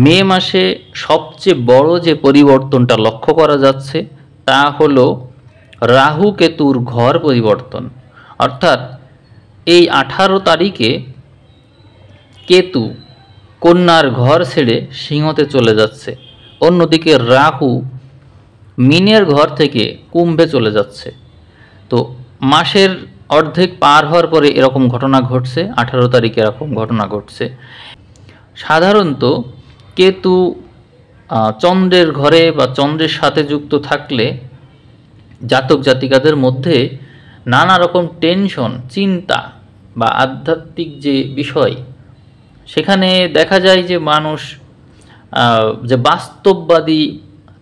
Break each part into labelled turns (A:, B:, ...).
A: মে মাসে সবচেয়ে বড় যে পরিবর্তনটা লক্ষ্য করা যাচ্ছে তা হলো রাহু কেতুর ঘর পরিবর্তন। অর্থাৎ এই 18 তারিখে কেতু কন্যার ঘর ছেড়ে সিংহতে চলে যাচ্ছে, অন্যদিকে রাহু মিনের ঘর থেকে কুম্ভে চলে যাচ্ছে। তো মাসের অর্ধেক পার হওয়ার পরে এরকম ঘটনা ঘটছে, 18 তারিখে এরকম ঘটনা ঘটছে। সাধারণত কেতু চন্দ্রের ঘরে বা চন্দ্রের সাথে যুক্ত থাকলে জাতক জাতিকাদের মধ্যে নানা রকম টেনশন, চিন্তা বা আধ্যাত্মিক যে বিষয়, সেখানে দেখা যায় যে মানুষ যে বাস্তববাদী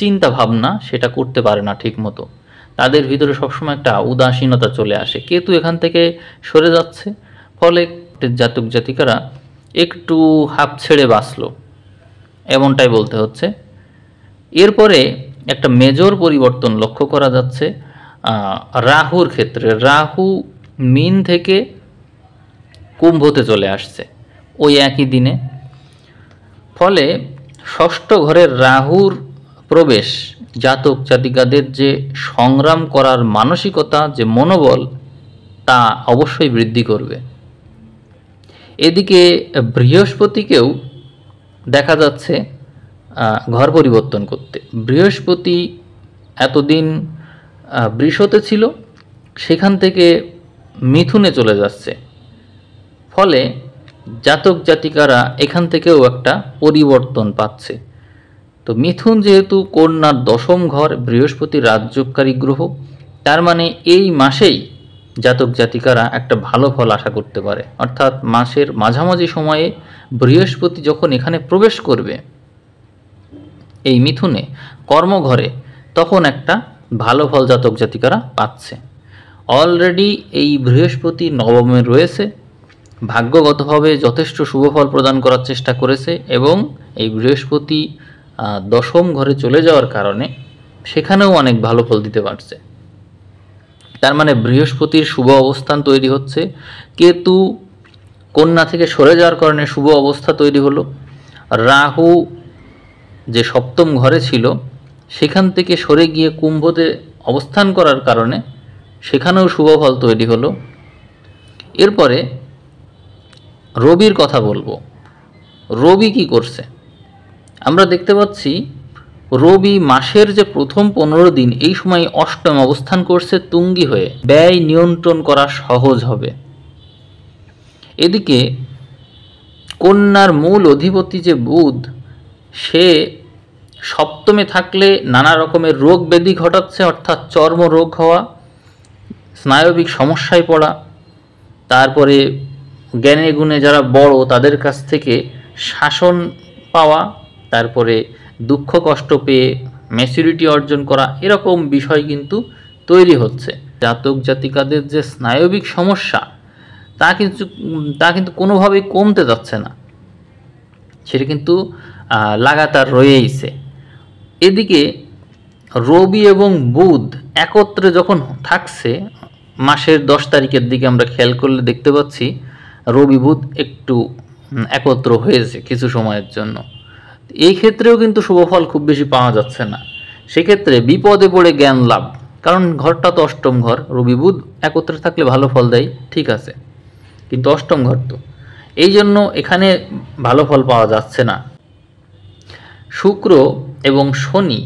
A: চিন্তা ভাবনা সেটা করতে পারে না ঠিক মতো। তাদের ভিতরে সবসময় একটা উদাসীনতা চলে আসে। কেতু এখান থেকে সরে যাচ্ছে, ফলে জাতক জাতিকারা একটু হাঁপ ছেড়ে বাঁচলো, এমনটাই বলতে হচ্ছে। এরপরে একটা মেজর পরিবর্তন লক্ষ্য করা যাচ্ছে রাহুর ক্ষেত্রে। রাহু মিন থেকে কুম্ভতে চলে আসছে ওই একই দিনে। ফলে ষষ্ঠ ঘরের রাহুর প্রবেশ জাতক জাতিকাদের যে সংগ্রাম করার মানসিকতা, যে মনোবল, তা অবশ্যই বৃদ্ধি করবে। এদিকে বৃহস্পতিকেও দেখা যাচ্ছে ঘর পরিবর্তন করতে। বৃহস্পতি এতদিন বৃষতে ছিল, সেখান থেকে মিথুনে চলে যাচ্ছে। ফলে জাতক জাতিকারা এখান থেকেও একটা পরিবর্তন পাচ্ছে। তো মিথুন যেহেতু কন্যার দশম ঘর, বৃহস্পতি রাজযোগকারী গ্রহ, তার মানে এই মাসেই জাতক জাতিকারা একটা ভালো ফল আশা করতে পারে। অর্থাৎ মাসের মাঝামাঝি সময়ে বৃহস্পতি যখন এখানে প্রবেশ করবে এই মিথুনে কর্মঘরে, তখন একটা ভালো ফল জাতক জাতিকারা পাচ্ছে। অলরেডি এই বৃহস্পতি নবমে রয়েছে, ভাগ্যগতভাবে যথেষ্ট শুভ ফল প্রদান করার চেষ্টা করেছে, এবং এই বৃহস্পতি দশম ঘরে চলে যাওয়ার কারণে সেখানেও অনেক ভালো ফল দিতে পারছে। তার মানে বৃহস্পতির শুভ অবস্থান তৈরি হচ্ছে, কেতু কন্যা থেকে সরে যাওয়ার কারণে শুভ অবস্থা তৈরি হলো, রাহু যে সপ্তম ঘরে ছিল সেখান থেকে সরে গিয়ে কুম্ভতে অবস্থান করার কারণে সেখানেও শুভ ফল তৈরি হলো। এরপরে রবির কথা বলবো। রবি কি করছে? আমরা দেখতে পাচ্ছি রবি মাসের যে প্রথম 15 দিন এই সময় অষ্টম অবস্থান করছে তুঙ্গি হয়ে, ব্যয় নিয়ন্ত্রণ করা সহজ হবে। এদিকে কন্যার মূল অধিপতি যে বুধ, সে সপ্তমে থাকলে নানা রকমের রোগ ব্যাধি ঘটাচ্ছে, অর্থাৎ চর্মরোগ হওয়া, স্নায়বিক সমস্যায় পড়া, তারপরে জ্ঞানে গুণে যারা বড় তাদের কাছ থেকে শাসন পাওয়া, তারপরে দুঃখ কষ্ট পেয়ে ম্যাচুরিটি অর্জন করা, এরকম বিষয় কিন্তু তৈরি হচ্ছে। জাতক জাতিকাদের যে স্নায়বিক সমস্যা তা কিন্তু কোনোভাবেই কমতে যাচ্ছে না, সেটা কিন্তু লাগাতার রয়েইছে। এদিকে রবি এবং বুধ একত্রে যখন থাকছে, মাসের 10 তারিখের দিকে আমরা খেয়াল করলে দেখতে পাচ্ছি রবি বুধ একটু একত্র হয়েছে কিছু সময়ের জন্য। এই ক্ষেত্রেও কিন্তু শুভফল খুব বেশি পাওয়া যাচ্ছে না। সেক্ষেত্রে বিপদে পড়ে জ্ঞান লাভ, কারণ ঘরটা তো অষ্টম ঘর, রবি বুধ একত্রে থাকলে ভালো ফল দেয়, ঠিক আছে, কিন্তু অষ্টম ঘর তো, এই জন্য এখানে ভালো ফল পাওয়া যাচ্ছে না। শুক্র এবং শনি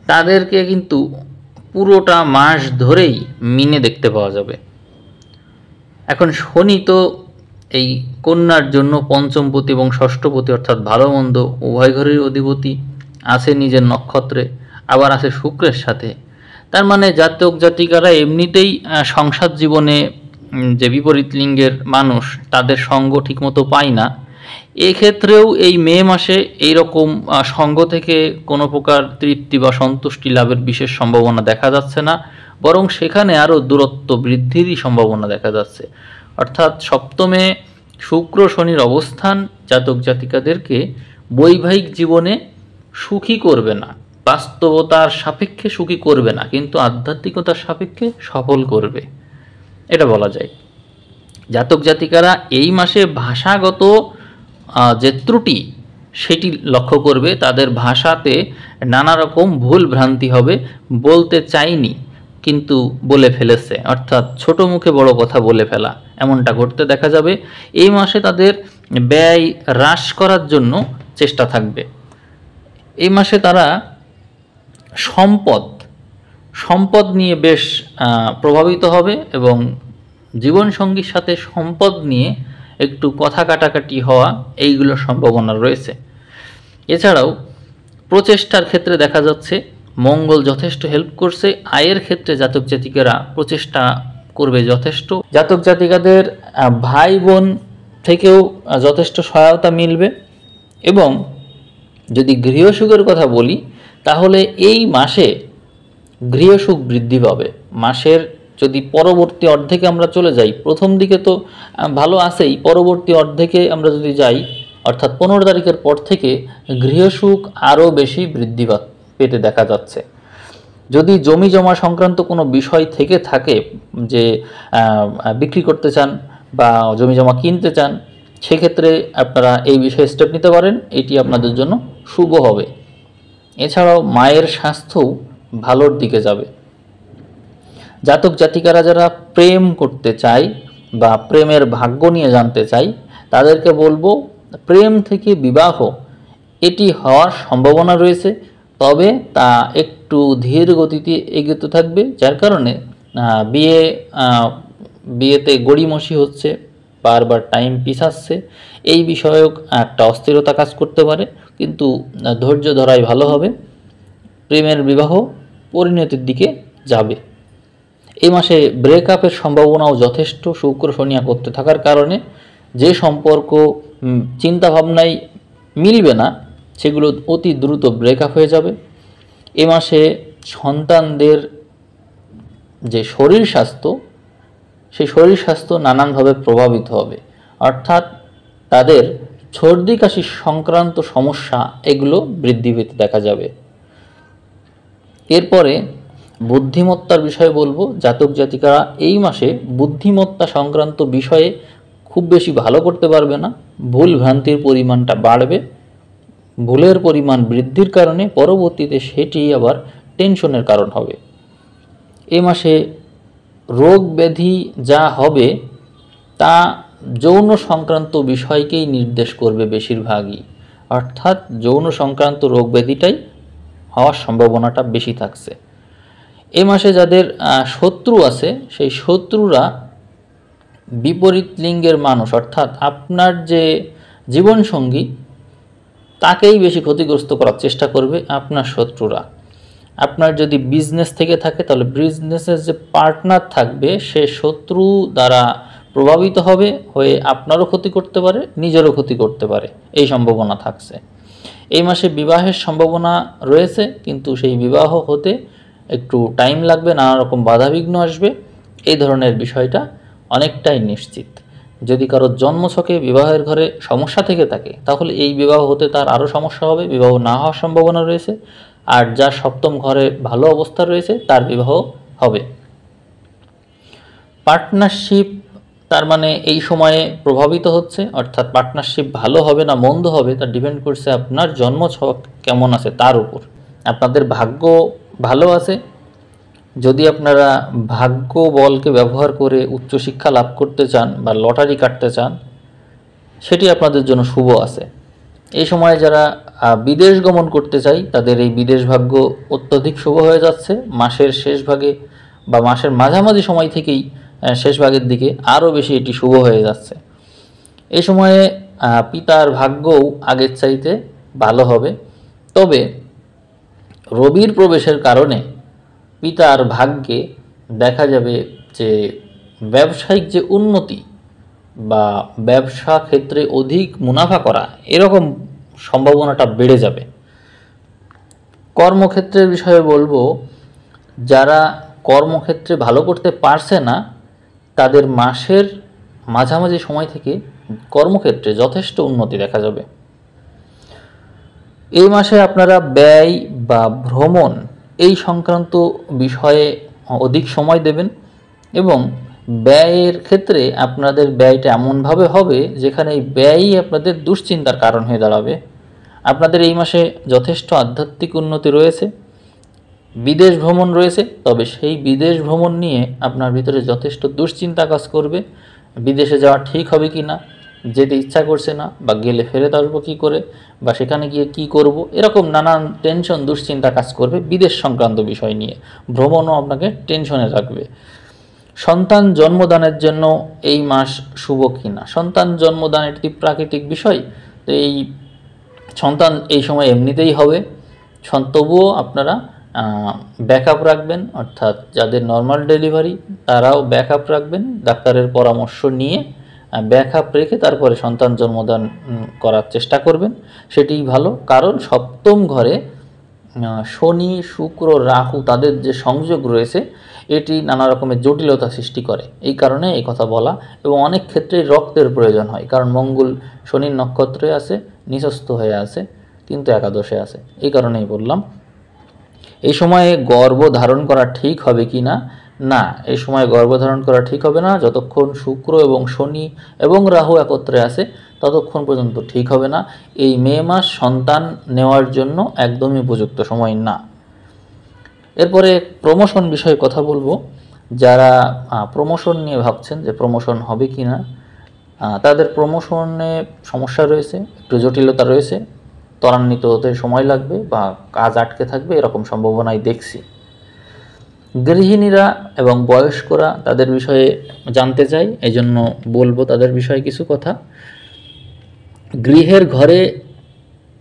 A: তাদেরকে কিন্তু পুরোটা মাস ধরেই মিনে দেখতে পাওয়া যাবে। এখন শনি তো এই কন্যার জন্য পঞ্চমপতি এবং ষষ্ঠপতি, অর্থাৎ ভালো মন্দ উভয় ঘরের অধিপতি, আছে নিজের নক্ষত্রে, আবার আছে শুক্রের সাথে। তার মানে জাতক জাতিকারা এমনিতেই সংসার জীবনে যে বিপরীত লিঙ্গের মানুষ তাদের সঙ্গ ঠিকমতো পায় না। এক্ষেত্রেও এই মে মাসে এইরকম সঙ্গ থেকে কোনো প্রকার তৃপ্তি বা সন্তুষ্টি লাভের বিশেষ সম্ভাবনা দেখা যাচ্ছে না, বরং সেখানে আরও দূরত্ব বৃদ্ধিরই সম্ভাবনা দেখা যাচ্ছে। অর্থাৎ সপ্তমে শুক্র শনির অবস্থান জাতক জাতিকাদেরকে বৈবাহিক জীবনে সুখী করবে না, বাস্তবতার সাপেক্ষে সুখী করবে না, কিন্তু আধ্যাত্মিকতার সাপেক্ষে সফল করবে, এটা বলা যায়। জাতক জাতিকারা এই মাসে ভাষাগত যে ত্রুটি সেটি লক্ষ্য করবে। তাদের ভাষাতে নানা রকম ভুল ভ্রান্তি হবে, বলতে চাইনি কিন্তু বলে ফেলেছে, অর্থাৎ ছোট মুখে বড় কথা বলে ফেলা, এমনটা ঘটতে দেখা যাবে। এই মাসে তাদের ব্যয় হ্রাস করার জন্য চেষ্টা থাকবে। এই মাসে তারা সম্পদ নিয়ে বেশ প্রভাবিত হবে এবং জীবনসঙ্গীর সাথে সম্পদ নিয়ে একটু কথা কাটাকাটি হওয়া, এইগুলোর সম্ভাবনা রয়েছে। এছাড়াও প্রচেষ্টার ক্ষেত্রে দেখা যাচ্ছে মঙ্গল যথেষ্ট হেল্প করছে। আয়ের ক্ষেত্রে জাতক জাতিকারা প্রচেষ্টা করবে যথেষ্ট। জাতক জাতিকাদের ভাই বোন থেকেও যথেষ্ট সহায়তা মিলবে। এবং যদি গৃহসুখের কথা বলি, তাহলে এই মাসে গৃহসুখ বৃদ্ধি পাবে। মাসের যদি পরবর্তী অর্ধেকে আমরা চলে যাই, প্রথম দিকে তো ভালো আছেই, পরবর্তী অর্ধেকে আমরা যদি যাই, অর্থাৎ 15 তারিখের পর থেকে গৃহসুখ আরও বেশি বৃদ্ধি পেতে দেখা যাচ্ছে। যদি জমি জমা সংক্রান্ত কোনো বিষয় থেকে থাকে, যে বিক্রি করতে চান বা জমি জমা কিনতে চান, সেক্ষেত্রে আপনারা এই বিষয়ে স্টেপ নিতে পারেন, এটি আপনাদের জন্য শুভ হবে। এছাড়াও মায়ের স্বাস্থ্যও ভালোর দিকে যাবে। জাতক জাতিকারা যারা প্রেম করতে চায় বা প্রেমের ভাগ্য নিয়ে জানতে চাই, তাদেরকে বলবো প্রেম থেকে বিবাহ এটি হওয়ার সম্ভাবনা রয়েছে, তবে তা একটু ধীর গতিতে এগোতে থাকবে, যার কারণে বিয়েতে গড়িমসি হচ্ছে, বারবার টাইম পিছাচ্ছে, এই বিষয়ক একটা অস্থিরতা কাজ করতে পারে, কিন্তু ধৈর্য ধরাই ভালো হবে। প্রেমের বিবাহ পরিণতির দিকে যাবে। এই মাসে ব্রেকআপের সম্ভাবনাও যথেষ্ট। শুক্র শনি করতে থাকার কারণে যে সম্পর্ক চিন্তাভাবনায় মিলবে না, সেগুলো অতি দ্রুত ব্রেকআপ হয়ে যাবে। এ মাসে সন্তানদের যে শরীর স্বাস্থ্য, সেই শরীর স্বাস্থ্য নানানভাবে প্রভাবিত হবে, অর্থাৎ তাদের সর্দি কাশি সংক্রান্ত সমস্যা এগুলো বৃদ্ধি পেতে দেখা যাবে। এরপরে বুদ্ধিমত্তার বিষয়ে বলবো। জাতক জাতিকারা এই মাসে বুদ্ধিমত্তা সংক্রান্ত বিষয়ে খুব বেশি ভালো করতে পারবে না, ভুল ভ্রান্তির পরিমাণটা বাড়বে। ভুলের পরিমাণ বৃদ্ধির কারণে পরবর্তীতে সেটি আবার টেনশনের কারণ হবে। এই মাসে রোগ ব্যাধি যা হবে তা যৌন সংক্রান্ত বিষয়কেই নির্দেশ করবে বেশিরভাগই, অর্থাৎ যৌন সংক্রান্ত রোগ ব্যাধিটাই হওয়ার সম্ভাবনাটা বেশি থাকছে। এই মাসে যাদের শত্রু আছে, সেই শত্রুরা বিপরীত লিঙ্গের মানুষ, অর্থাৎ আপনার যে জীবনসঙ্গী তাকেই বেশি ক্ষতিগ্রস্ত করার চেষ্টা করবে আপনার শত্রুরা। আপনার যদি বিজনেস থেকে থাকে, তাহলে বিজনেসের যে পার্টনার থাকবে সে শত্রু দ্বারা প্রভাবিত হয়ে আপনারও ক্ষতি করতে পারে, নিজেরও ক্ষতি করতে পারে, এই সম্ভাবনা থাকছে। এই মাসে বিবাহের সম্ভাবনা রয়েছে, কিন্তু সেই বিবাহ হতে একটু টাইম লাগবে, নানা রকম বাধাবিঘ্ন আসবে, এই ধরনের বিষয়টা অনেকটাই নিশ্চিত। যদি কারো জন্মছকে বিবাহের ঘরে সমস্যা থেকে থাকে, তাহলে এই বিবাহ হতে তার আরও সমস্যা হবে, বিবাহ না হওয়ার সম্ভাবনা রয়েছে। আর যার সপ্তম ঘরে ভালো অবস্থা রয়েছে তার বিবাহ হবে। পার্টনারশিপ তার মানে এই সময়ে প্রভাবিত হচ্ছে, অর্থাৎ পার্টনারশিপ ভালো হবে না মন্দ হবে তা ডিপেন্ড করছে আপনার জন্মছক কেমন আছে তার উপর। আপনাদের ভাগ্য ভালো আছে, যদি আপনারা ভাগ্য বলকে ব্যবহার করে উচ্চশিক্ষা লাভ করতে চান বা লটারি কাটতে চান, সেটি আপনাদের জন্য শুভ আছে। এই সময়ে যারা বিদেশ গমন করতে চাই, তাদের এই বিদেশ ভাগ্য অত্যধিক শুভ হয়ে যাচ্ছে। মাসের শেষ ভাগে বা মাসের মাঝামাঝি সময় থেকেই শেষ ভাগের দিকে আরও বেশি এটি শুভ হয়ে যাচ্ছে। এই সময়ে পিতার ভাগ্যও আগের চাইতে ভালো হবে, তবে রবির প্রবেশের কারণে পিতার ভাগ্যে দেখা যাবে যে ব্যবসায়িক যে উন্নতি বা ব্যবসা ক্ষেত্রে অধিক মুনাফা করা, এরকম সম্ভাবনাটা বেড়ে যাবে। কর্মক্ষেত্রের বিষয়ে বলবো, যারা কর্মক্ষেত্রে ভালো করতে পারছে না, তাদের মাসের মাঝামাঝি সময় থেকে কর্মক্ষেত্রে যথেষ্ট উন্নতি দেখা যাবে। এই মাসে আপনারা ব্যয় বা ভ্রমণ এই সংক্রান্ত বিষয়ে অধিক সময় দেবেন, এবং ব্যয়ের ক্ষেত্রে আপনাদের ব্যয়টা এমনভাবে হবে যেখানে এই ব্যয়ই আপনাদের দুশ্চিন্তার কারণ হয়ে দাঁড়াবে। আপনাদের এই মাসে যথেষ্ট আধ্যাত্মিক উন্নতি রয়েছে, বিদেশ ভ্রমণ রয়েছে, তবে সেই বিদেশ ভ্রমণ নিয়ে আপনার ভিতরে যথেষ্ট দুশ্চিন্তা কাজ করবে। বিদেশে যাওয়া ঠিক হবে কি না, যেতে ইচ্ছা করছে না, বা গেলে ফেরত আসবো কী করে, বা সেখানে গিয়ে কি করব, এরকম নানান টেনশন দুশ্চিন্তা কাজ করবে বিদেশ সংক্রান্ত বিষয় নিয়ে। ভ্রমণও আপনাকে টেনশনে রাখবে। সন্তান জন্মদানের জন্য এই মাস শুভ কি না? সন্তান জন্মদান একটি প্রাকৃতিক বিষয়, তো এই সন্তান এই সময় এমনিতেই হবে। তবুও আপনারা ব্যাকআপ রাখবেন, অর্থাৎ যাদের নর্মাল ডেলিভারি তারাও ব্যাকআপ রাখবেন, ডাক্তারের পরামর্শ নিয়ে ব্যাকআপ রেখে তারপরে সন্তান জন্মদান করার চেষ্টা করবেন, সেটিই ভালো। কারণ সপ্তম ঘরে শনি, শুক্র, রাহু তাদের যে সংযোগ রয়েছে এটি নানা রকমের জটিলতা সৃষ্টি করে, এই কারণে এই কথা বলা। এবং অনেক ক্ষেত্রেই রক্তের প্রয়োজন হয়, কারণ মঙ্গল শনির নক্ষত্রে আছে, নিচস্থ হয়ে আছে, কিন্তু একাদশে আছে, এই কারণেই বললাম। এই সময়ে গর্ভ ধারণ করা ঠিক হবে কি না? না, এই সময় গর্ভধারণ করা ঠিক হবে না। যতক্ষণ শুক্র এবং শনি এবং রাহু একত্রে আছে ততক্ষণ পর্যন্ত ঠিক হবে না। এই মে মাস সন্তান নেওয়ার জন্য একদমই উপযুক্ত সময় না। এরপরে প্রমোশন বিষয়ে কথা বলবো। যারা প্রমোশন নিয়ে ভাবছেন যে প্রমোশন হবে কি না, তাদের প্রমোশনে সমস্যা রয়েছে, একটু জটিলতা রয়েছে, ত্বরান্বিত হতে সময় লাগবে বা কাজ আটকে থাকবে, এরকম সম্ভাবনাই দেখছি। গৃহিণীরা এবং বয়স্করা তাদের বিষয়ে জানতে চাই, এই জন্য বলবো তাদের বিষয়ে কিছু কথা। গৃহের ঘরে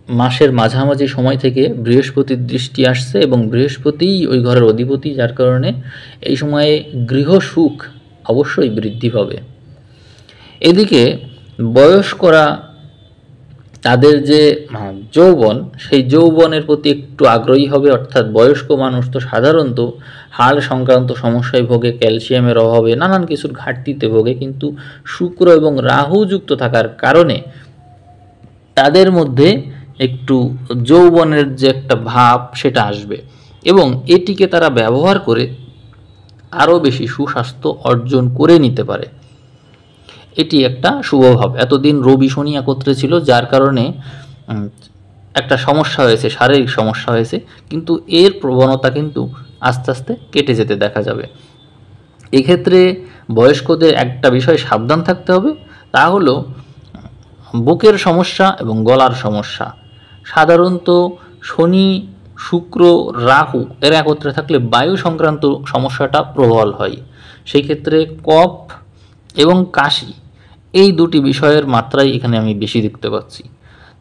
A: মাসের মাঝামাঝি সময় থেকে বৃহস্পতির দৃষ্টি আসছে এবং বৃহস্পতিই ওই ঘরের অধিপতি, যার কারণে এই সময়ে গৃহ সুখ অবশ্যই বৃদ্ধি পাবে। এদিকে বয়স্করা তাদের যে যৌবন, সেই যৌবনের প্রতি একটু আগ্রহী হবে, অর্থাৎ বয়স্ক মানুষ তো সাধারণত হাড় সংক্রান্ত সমস্যায় ভোগে, ক্যালসিয়ামের অভাবে, নানান কিছুর ঘাটতিতে ভোগে, কিন্তু শুক্র এবং রাহু যুক্ত থাকার কারণে তাদের মধ্যে একটু যৌবনের যে একটা ভাব সেটা আসবে এবং এটিকে তারা ব্যবহার করে আরও বেশি সুস্বাস্থ্য অর্জন করে নিতে পারে। এটি একটা শুভভাব। এতদিন রবি শনি একত্রে ছিল, যার কারণে একটা সমস্যা হয়েছে, শারীরিক সমস্যা হয়েছে, কিন্তু এর প্রবণতা কিন্তু আস্তে আস্তে কেটে যেতে দেখা যাবে। এক্ষেত্রে বয়স্কদের একটা বিষয় সাবধান থাকতে হবে, তা হলো বুকের সমস্যা এবং গলার সমস্যা। সাধারণত শনি, শুক্র, রাহু এর একত্রে থাকলে বায়ু সংক্রান্ত সমস্যাটা প্রবল হয়। সেই ক্ষেত্রে কফ এবং কাশি, এই দুটি বিষয়ের মাত্রাই এখানে আমি বেশি দেখতে পাচ্ছি।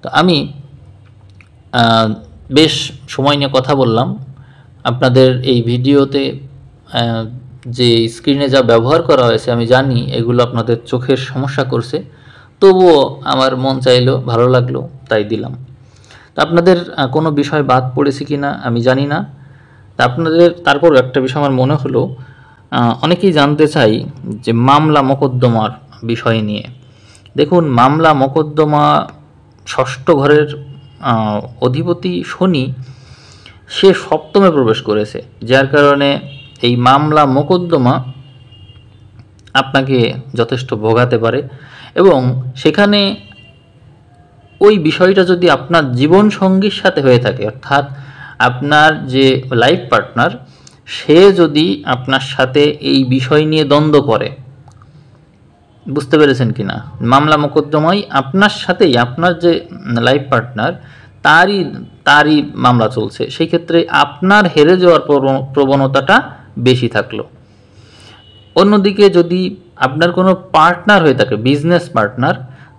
A: তো আমি বেশ সময় নিয়ে কথা বললাম। আপনাদের এই ভিডিওতে যে স্ক্রিনে যা ব্যবহার করা হয়েছে আমি জানি এগুলো আপনাদের চোখের সমস্যা করছে, তবুও আমার মন চাইলো, ভালো লাগলো, তাই দিলাম। তা আপনাদের কোনো বিষয় বাদ পড়েছে কি না আমি জানি না। তা আপনাদের তারপর একটা বিষয় আমার মনে হলো, অনেকেই জানতে চাই যে মামলা মোকদ্দমার বিষয় নিয়ে। দেখুন, মামলা মোকদ্দমা ষষ্ঠ ঘরের অধিপতি শনি, সে সপ্তমে প্রবেশ করেছে, যার কারণে এই মামলা মোকদ্দমা আপনাকে যথেষ্ট ভোগাতে পারে। এবং সেখানে ওই বিষয়টা যদি আপনার জীবন সঙ্গীর সাথে হয়ে থাকে, অর্থাৎ আপনার যে লাইফ পার্টনার, সে যদি আপনার সাথে এই বিষয় নিয়ে দ্বন্দ্ব করে, বুঝতে পেরেছেন কি না, মামলা মোকদ্দমায় আপনার সাথেই, আপনার যে লাইফ পার্টনার তারই মামলা চলছে, সেই ক্ষেত্রে আপনার হেরে যাওয়ার প্রবণতাটা বেশি থাকলো। অন্যদিকে যদি আপনার কোনো পার্টনার হয়ে থাকে, বিজনেস পার্টনার,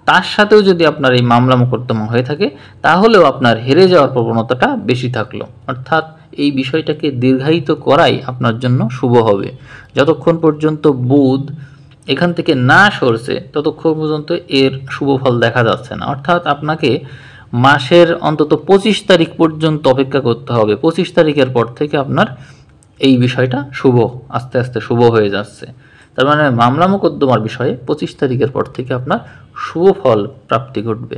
A: তার সাথেও যদি আপনার এই মামলা মোকদ্দমা হয়ে থাকে, তাহলেও আপনার হেরে যাওয়ার প্রবণতাটা বেশি থাকলো। অর্থাৎ এই বিষয়টাকে দীর্ঘায়িত করাই আপনার জন্য শুভ হবে। যতক্ষণ পর্যন্ত বুধ এখান থেকে না সরছে ততক্ষণ পর্যন্ত এর শুভ ফল দেখা যাচ্ছে না। অর্থাৎ আপনাকে মাসের অন্তত 25 তারিখ পর্যন্ত অপেক্ষা করতে হবে। 25 তারিখের পর থেকে আপনার এই বিষয়টা শুভ, আস্তে আস্তে শুভ হয়ে যাচ্ছে। তার মানে মামলা মোকদ্দমার বিষয়ে 25 তারিখের পর থেকে আপনার শুভ ফল প্রাপ্তি ঘটবে।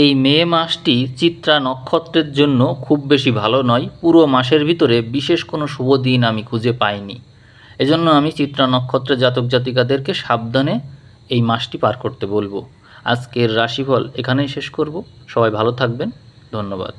A: এই মে মাসটি চিত্রা নক্ষত্রের জন্য খুব বেশি ভালো নয়। পুরো মাসের ভিতরে বিশেষ কোনো শুভ দিন আমি খুঁজে পাইনি। এজন্য আমি চিত্রা নক্ষত্রের জাতক জাতিকাদেরকে সাবধানে এই মাসটি পার করতে বলবো। আজকের রাশিফল এখানেই শেষ করব। সবাই ভালো থাকবেন। ধন্যবাদ।